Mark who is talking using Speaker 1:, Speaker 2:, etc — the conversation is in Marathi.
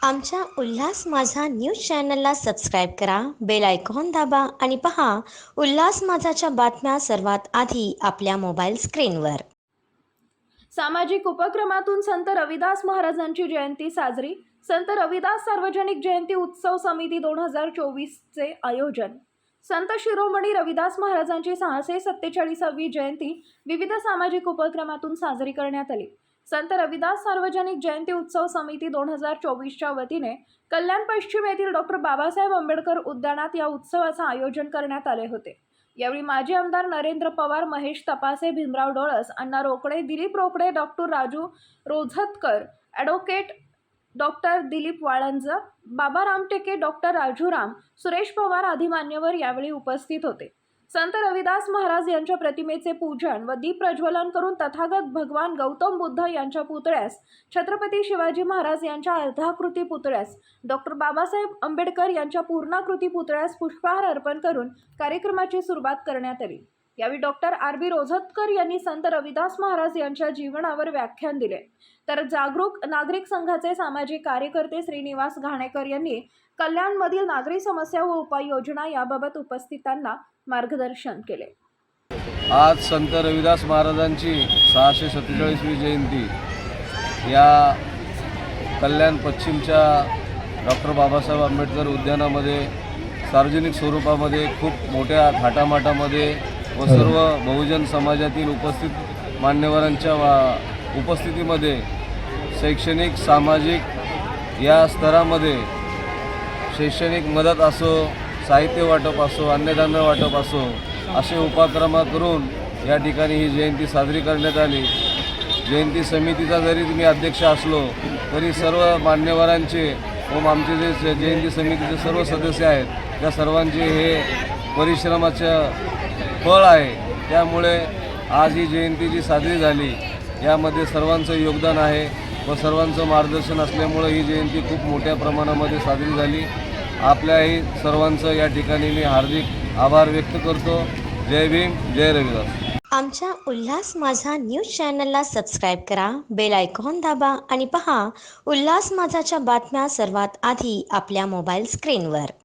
Speaker 1: आमच्या उल्हास माझा न्यूज चॅनलला सबस्क्राईब करा, बेल आयकॉन दाबा आणि पहा उल्हास माझाच्या बातम्या सर्वात आधी आपल्या मोबाईल स्क्रीनवर.
Speaker 2: सामाजिक उपक्रमातून संत रविदास महाराजांची जयंती साजरी. संत रविदास सार्वजनिक जयंती उत्सव समिती 2024 चे आयोजन. संत शिरोमणी रविदास महाराजांची 647वी जयंती विविध सामाजिक उपक्रमातून साजरी करण्यात आली. संत रविदास सार्वजनिक जयंती उत्सव समिती 2024च्या वतीने कल्याण पश्चिम येथील डॉक्टर बाबासाहेब आंबेडकर उद्यानात या उत्सवाचे आयोजन करण्यात आले होते. यावेळी माजी आमदार Narendra Pawar, Mahesh Tapase, Bhimrao Dolas, Anna Rokade, Dilip Rokade, doctor Raju Rozatkar, advocate doctor Dilip Walanj, Baba Ramteke, doctor Rajuram, Suresh Pawar आदी मान्यवर यावेळी उपस्थित होते. संत रविदास महाराज यांच्या प्रतिमेचे पूजन व दीप प्रज्वलन करून तथागत भगवान गौतम बुद्ध यांच्या पुतळ्यास, छत्रपती शिवाजी महाराज यांच्या अर्धाकृती पुतळ्यास, डॉक्टर बाबासाहेब आंबेडकर यांच्या पूर्णाकृती पुतळ्यास पुष्पहार अर्पण करून कार्यक्रमाची सुरुवात करण्यात आली. यावेळी डॉक्टर आर.बी. रोझतकर यांनी संत रविदास महाराज यांच्या जीवनावर व्याख्यान दिले. तर जागरूक नागरिक संघाचे सामाजिक कार्यकर्ते श्रीनिवास घाणेकर यांनी कल्याणमधील नागरी समस्या व उपाययोजना याबाबत उपस्थितांना मार्गदर्शन केले.
Speaker 3: आज संत रविदास महाराजांची 647वी जयंती या कल्याण पश्चिमच्या डॉक्टर बाबासाहेब आंबेडकर उद्यानामध्ये सार्वजनिक स्वरूपामध्ये खूप मोठ्या थाटामाटामध्ये व सर्व बहुजन समाजातील उपस्थित मान्यवरांच्या उपस्थितीमध्ये शैक्षणिक, सामाजिक या स्तरामध्ये शैक्षणिक मदत असो, साहित्य वाटप असो, अन्नधान्य वाटप असो, असे उपक्रम करून या ठिकाणी ही जयंती साजरी करण्यात आली. जयंती समितीचा जरी मी अध्यक्ष असलो तरी सर्व मान्यवरांचे व आमचे जे जयंती समितीचे सर्व सदस्य आहेत त्या सर्वांचे हे परिश्रमाचं फळ आहे. त्यामुळे आज ही जयंती जी साजरी झाली यामध्ये सर्वांचं योगदान आहे व सर्वांचं मार्गदर्शन असल्यामुळे ही जयंती खूप मोठ्या प्रमाणामध्ये साजरी झाली. आपल्याही सर्वांचं या ठिकाणी मी हार्दिक आभार व्यक्त करतो. जय भीम, जय रविदास.
Speaker 1: आमच्या उल्हास माझा न्यूज चॅनलला सबस्क्राईब करा, बेल आयकॉन दाबा आणि पहा उल्हास माझाच्या बातम्या सर्वात आधी आपल्या मोबाईल स्क्रीनवर.